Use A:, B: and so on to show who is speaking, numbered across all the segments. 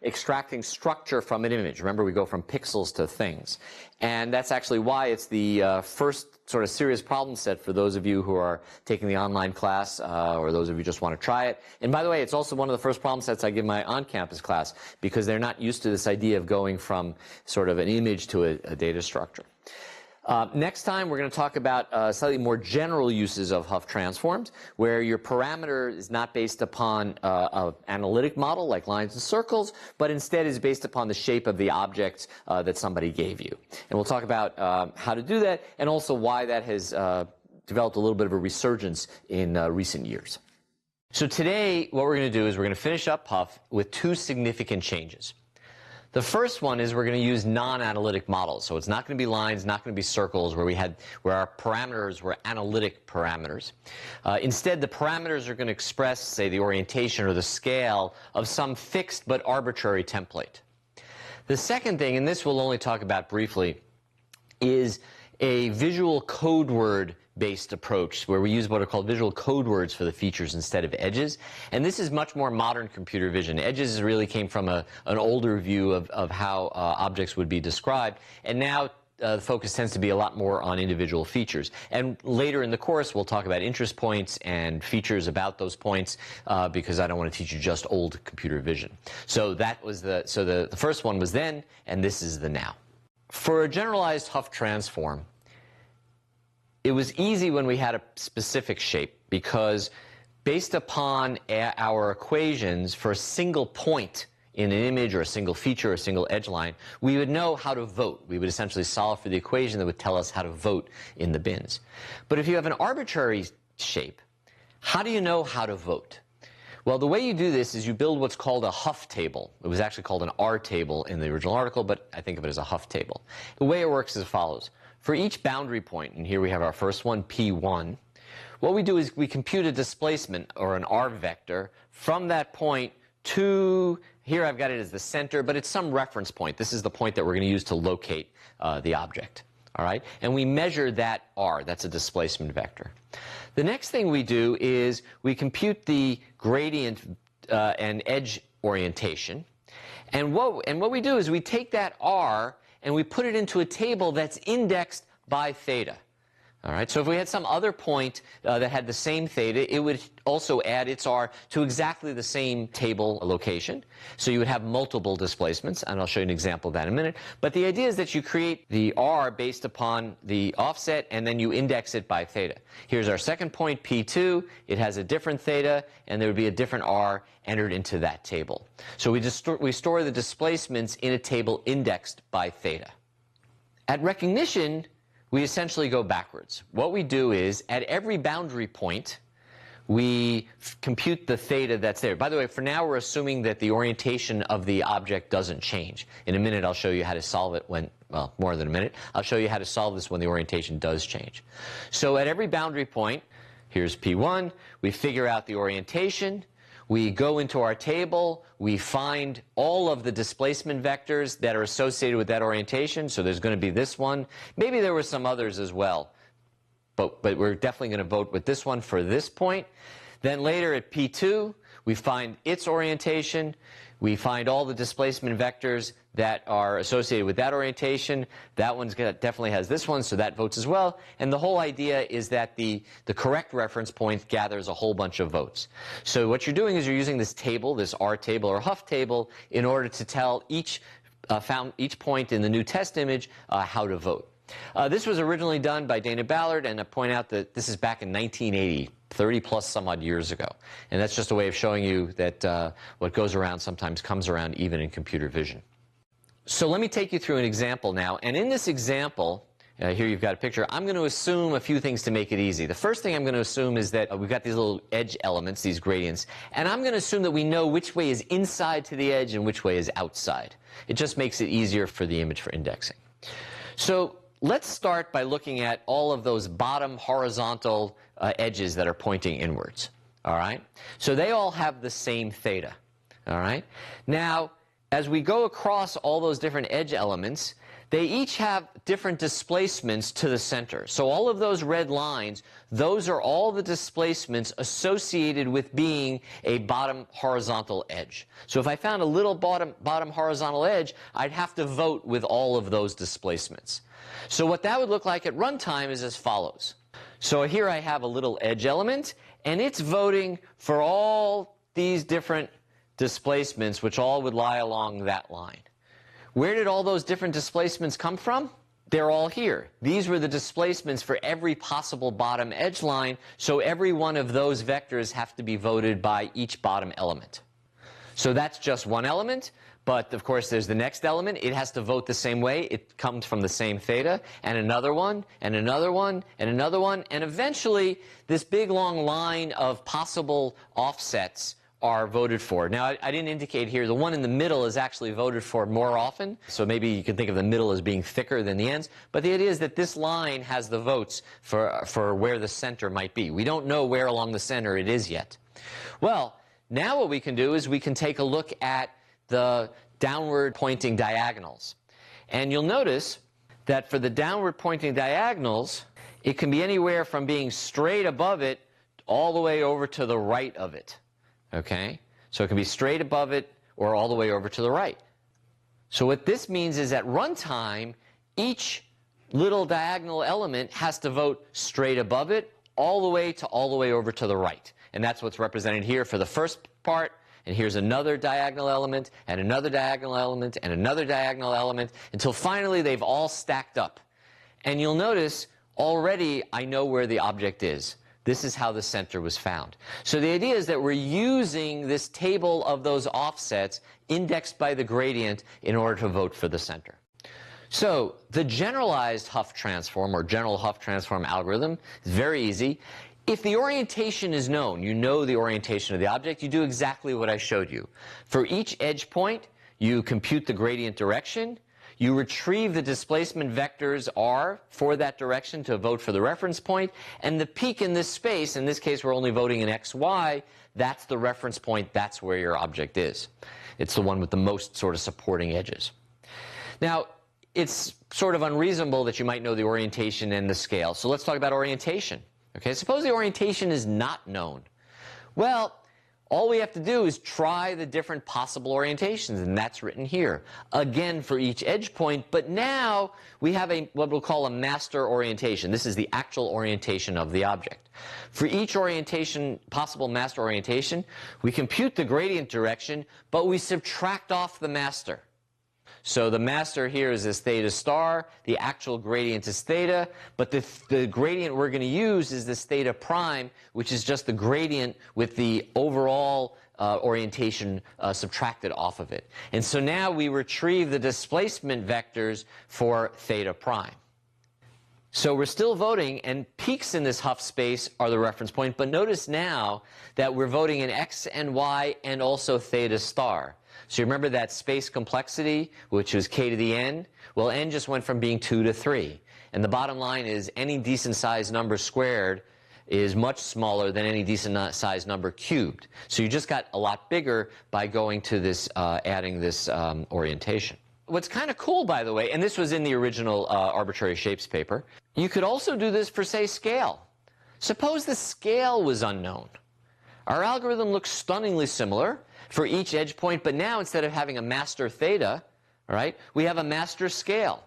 A: extracting structure from an image. Remember, we go from pixels to things. And that's actually why it's the first sort of serious problem set for those of you who are taking the online class or those of you who just want to try it. And by the way, it's also one of the first problem sets I give my on-campus class because they're not used to this idea of going from sort of an image to a data structure. Next time, we're going to talk about slightly more general uses of Hough transforms, where your parameter is not based upon an analytic model like lines and circles, but instead is based upon the shape of the object that somebody gave you. And we'll talk about how to do that and also why that has developed a little bit of a resurgence in recent years. So today, what we're going to do is we're going to finish up Hough with two significant changes. The first one is we're going to use non-analytic models. So it's not going to be lines, not going to be circles where our parameters were analytic parameters. Instead, the parameters are going to express, say, the orientation or the scale of some fixed but arbitrary template. The second thing, and this we'll only talk about briefly, is a visual code word based approach where we use what are called visual code words for the features instead of edges. And this is much more modern computer vision. Edges really came from an older view of how objects would be described. And now the focus tends to be a lot more on individual features. And later in the course, we'll talk about interest points and features about those points because I don't want to teach you just old computer vision. So that was the first one was then, and this is the now. For a generalized Hough transform, it was easy when we had a specific shape because based upon our equations for a single point in an image or a single feature or a single edge line, we would know how to vote. We would essentially solve for the equation that would tell us how to vote in the bins. But if you have an arbitrary shape, how do you know how to vote? Well, the way you do this is you build what's called a Hough table. It was actually called an R table in the original article, but I think of it as a Hough table. The way it works is as follows. For each boundary point, and here we have our first one, P1, what we do is we compute a displacement, or an R vector, from that point to, here I've got it as the center, but it's some reference point. This is the point that we're going to use to locate the object. All right? And we measure that R. That's a displacement vector. The next thing we do is we compute the gradient and edge orientation. And what we do is we take that R and we put it into a table that's indexed by theta. All right, so if we had some other point that had the same theta, it would also add its R to exactly the same table location. So you would have multiple displacements, and I'll show you an example of that in a minute. But the idea is that you create the R based upon the offset, and then you index it by theta. Here's our second point, P2. It has a different theta, and there would be a different R entered into that table. So we store the displacements in a table indexed by theta. At recognition, we essentially go backwards. What we do is, at every boundary point, we compute the theta that's there. By the way, for now, we're assuming that the orientation of the object doesn't change. In a minute, I'll show you how to solve it when, well, more than a minute. I'll show you how to solve this when the orientation does change. So at every boundary point, here's P1, we figure out the orientation. We go into our table, we find all of the displacement vectors that are associated with that orientation. So there's going to be this one. Maybe there were some others as well. But we're definitely going to vote with this one for this point. Then later at P2, we find its orientation. We find all the displacement vectors that are associated with that orientation. That one's definitely has this one, so that votes as well. And the whole idea is that the correct reference point gathers a whole bunch of votes. So what you're doing is you're using this table, this R table or Hough table, in order to tell each point in the new test image how to vote. This was originally done by Dana Ballard, and I point out that this is back in 1980. 30 plus some odd years ago. And that's just a way of showing you that what goes around sometimes comes around even in computer vision. So let me take you through an example now. And in this example, here you've got a picture, I'm going to assume a few things to make it easy. The first thing I'm going to assume is that we've got these little edge elements, these gradients, and I'm going to assume that we know which way is inside to the edge and which way is outside. It just makes it easier for the image for indexing. So let's start by looking at all of those bottom horizontal edges that are pointing inwards. All right? So they all have the same theta. All right? Now, As we go across all those different edge elements, they each have different displacements to the center. So all of those red lines, those are all the displacements associated with being a bottom horizontal edge. So if I found a little bottom horizontal edge, I'd have to vote with all of those displacements. So what that would look like at runtime is as follows. So here I have a little edge element, and it's voting for all these different displacements, which all would lie along that line. Where did all those different displacements come from? They're all here. These were the displacements for every possible bottom edge line, so every one of those vectors have to be voted by each bottom element. So that's just one element, but of course there's the next element. It has to vote the same way. It comes from the same theta, and another one, and another one, and another one, and eventually this big long line of possible offsets are voted for. Now, I didn't indicate here, the one in the middle is actually voted for more often, so maybe you can think of the middle as being thicker than the ends, but the idea is that this line has the votes for where the center might be. We don't know where along the center it is yet. Well, now what we can do is we can take a look at the downward pointing diagonals. And you'll notice that for the downward pointing diagonals, it can be anywhere from being straight above it all the way over to the right of it. Okay? So it can be straight above it or all the way over to the right. So what this means is at runtime, each little diagonal element has to vote straight above it all the way over to the right. And that's what's represented here for the first part. And here's another diagonal element, and another diagonal element, and another diagonal element, until finally they've all stacked up. And you'll notice already I know where the object is. This is how the center was found. So the idea is that we're using this table of those offsets indexed by the gradient in order to vote for the center. So the generalized Hough transform, or general Hough transform algorithm, is very easy. If the orientation is known, you know the orientation of the object, you do exactly what I showed you. For each edge point, you compute the gradient direction. You retrieve the displacement vectors R for that direction to vote for the reference point, and the peak in this space, in this case we're only voting in x, y, that's the reference point, that's where your object is. It's the one with the most sort of supporting edges. Now, it's sort of unreasonable that you might know the orientation and the scale, so let's talk about orientation. Okay, suppose the orientation is not known. Well, all we have to do is try the different possible orientations, and that's written here. Again, for each edge point, but now we have what we'll call a master orientation. This is the actual orientation of the object. For each orientation, possible master orientation, we compute the gradient direction, but we subtract off the master. So the master here is this theta star, the actual gradient is theta, but the gradient we're going to use is this theta prime, which is just the gradient with the overall orientation subtracted off of it. And so now we retrieve the displacement vectors for theta prime. So we're still voting, and peaks in this Hough space are the reference point, but notice now that we're voting in x and y and also theta star. So you remember that space complexity, which was k to the n? Well, n just went from being 2 to 3. And the bottom line is any decent sized number squared is much smaller than any decent sized number cubed. So you just got a lot bigger by going to this, adding this orientation. What's kind of cool, by the way, and this was in the original arbitrary shapes paper, you could also do this for, say, scale. Suppose the scale was unknown. Our algorithm looks stunningly similar for each edge point, but now instead of having a master theta, all right, we have a master scale.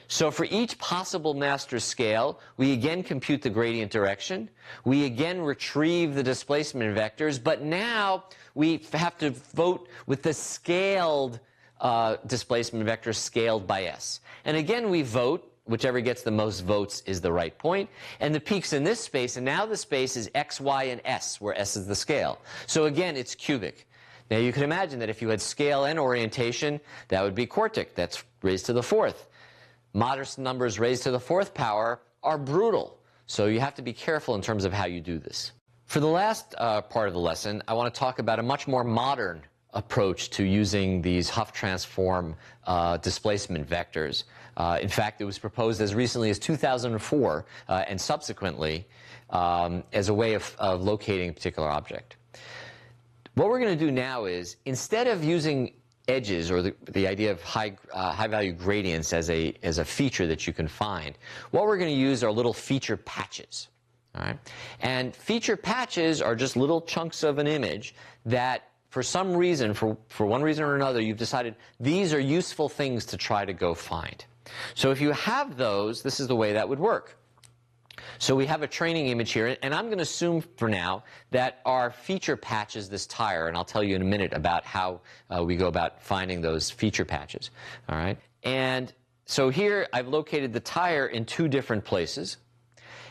A: So for each possible master scale, we again compute the gradient direction. We again retrieve the displacement vectors, but now we have to vote with the scaled displacement vector scaled by s. And again, we vote. Whichever gets the most votes is the right point. And the peaks in this space, and now the space is x, y, and s, where s is the scale. So again, it's cubic. Now you can imagine that if you had scale and orientation, that would be quartic. That's raised to the fourth. Modest numbers raised to the fourth power are brutal. So you have to be careful in terms of how you do this. For the last part of the lesson, I want to talk about a much more modern approach to using these Hough transform displacement vectors. In fact, it was proposed as recently as 2004 and subsequently as a way of locating a particular object. What we're going to do now is, instead of using edges, or the idea of high value gradients as a feature that you can find, what we're going to use are little feature patches. All right? And feature patches are just little chunks of an image that, for some reason, for one reason or another, you've decided these are useful things to try to go find. So if you have those, this is the way that would work. So we have a training image here, and I'm going to assume for now that our feature patch is this tire, and I'll tell you in a minute about how we go about finding those feature patches. All right? And so here I've located the tire in two different places.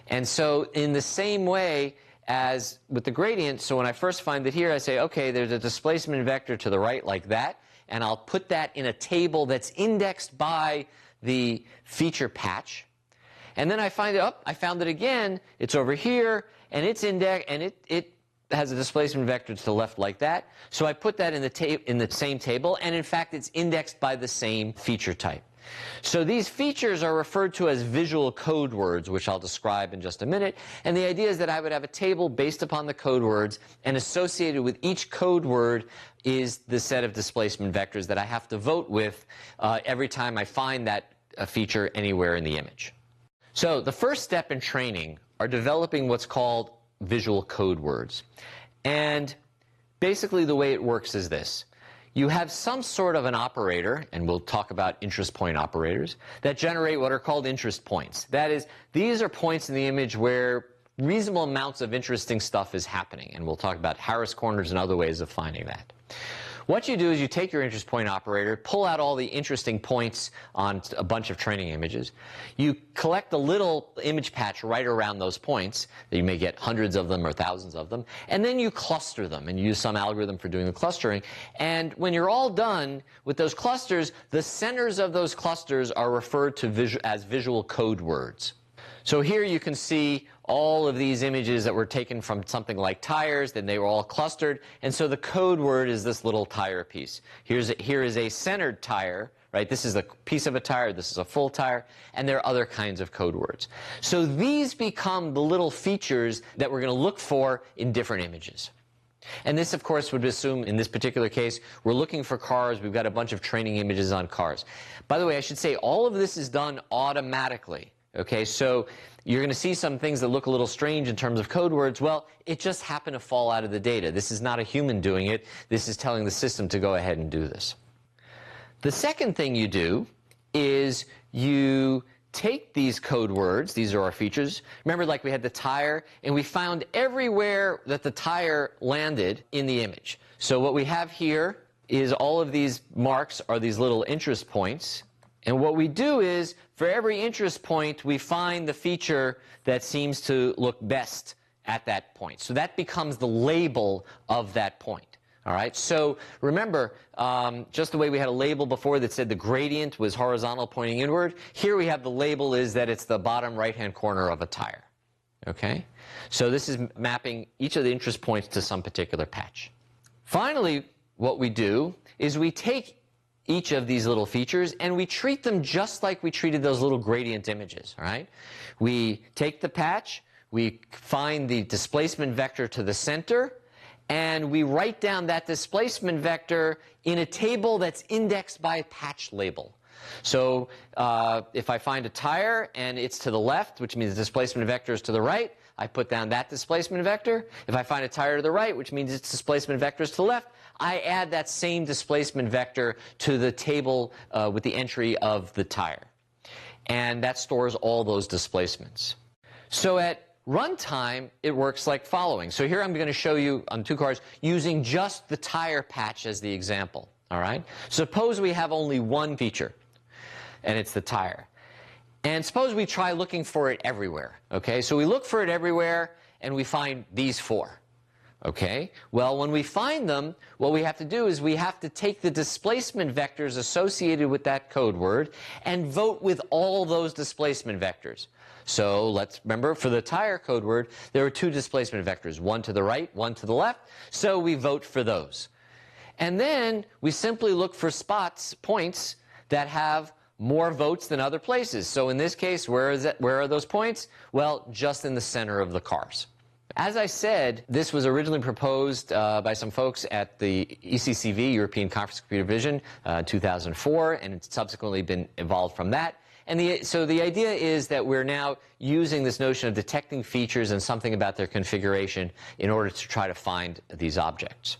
A: And so in the same way as with the gradient, so when I first find it here, I say, okay, there's a displacement vector to the right like that, and I'll put that in a table that's indexed by the feature patch. And then I find it, oh, I found it again, it's over here, and it's indexed, and it has a displacement vector to the left like that. So I put that in the same table, and in fact it's indexed by the same feature type. So these features are referred to as visual code words, which I'll describe in just a minute. And the idea is that I would have a table based upon the code words, and associated with each code word is the set of displacement vectors that I have to vote with every time I find that feature anywhere in the image. So the first step in training are developing what's called visual code words. And basically the way it works is this. You have some sort of an operator, and we'll talk about interest point operators, that generate what are called interest points. That is, these are points in the image where reasonable amounts of interesting stuff is happening, and we'll talk about Harris corners and other ways of finding that. What you do is you take your interest point operator, pull out all the interesting points on a bunch of training images. You collect a little image patch right around those points. You may get hundreds of them or thousands of them. And then you cluster them and use some algorithm for doing the clustering. And when you're all done with those clusters, the centers of those clusters are referred to as visual code words. So here you can see all of these images that were taken from something like tires, then they were all clustered, and so the code word is this little tire piece. Here is a centered tire, right? This is a piece of a tire, this is a full tire, and there are other kinds of code words. So these become the little features that we're going to look for in different images. And this, of course, would assume, in this particular case, we're looking for cars. We've got a bunch of training images on cars. By the way, I should say all of this is done automatically. Okay, so you're going to see some things that look a little strange in terms of code words. Well, it just happened to fall out of the data. This is not a human doing it. This is telling the system to go ahead and do this. The second thing you do is you take these code words, these are our features. Remember, like we had the tire, and we found everywhere that the tire landed in the image. So what we have here is all of these marks are these little interest points. And what we do is, for every interest point, we find the feature that seems to look best at that point. So that becomes the label of that point. All right? So remember, just the way we had a label before that said the gradient was horizontal pointing inward, here we have the label is that it's the bottom right-hand corner of a tire. Okay? So this is mapping each of the interest points to some particular patch. Finally, what we do is we take each of these little features and we treat them just like we treated those little gradient images, all right? We take the patch, we find the displacement vector to the center, and we write down that displacement vector in a table that's indexed by a patch label. So if I find a tire and it's to the left, which means the displacement vector is to the right, I put down that displacement vector. If I find a tire to the right, which means its displacement vector is to the left, I add that same displacement vector to the table with the entry of the tire. And that stores all those displacements. So at runtime, it works like following. So here I'm going to show you on two cars using just the tire patch as the example. All right? Suppose we have only one feature, and it's the tire. And suppose we try looking for it everywhere. Okay? So we look for it everywhere, and we find these four. Okay? Well, when we find them, what we have to do is we have to take the displacement vectors associated with that code word and vote with all those displacement vectors. So let's remember, for the tire code word, there are two displacement vectors, one to the right, one to the left, so we vote for those. And then we simply look for points that have more votes than other places. So in this case, where are those points? Well, just in the center of the cars. As I said, this was originally proposed by some folks at the ECCV, European Conference of Computer Vision, 2004, and it's subsequently been evolved from that. And so the idea is that we're now using this notion of detecting features and something about their configuration in order to try to find these objects.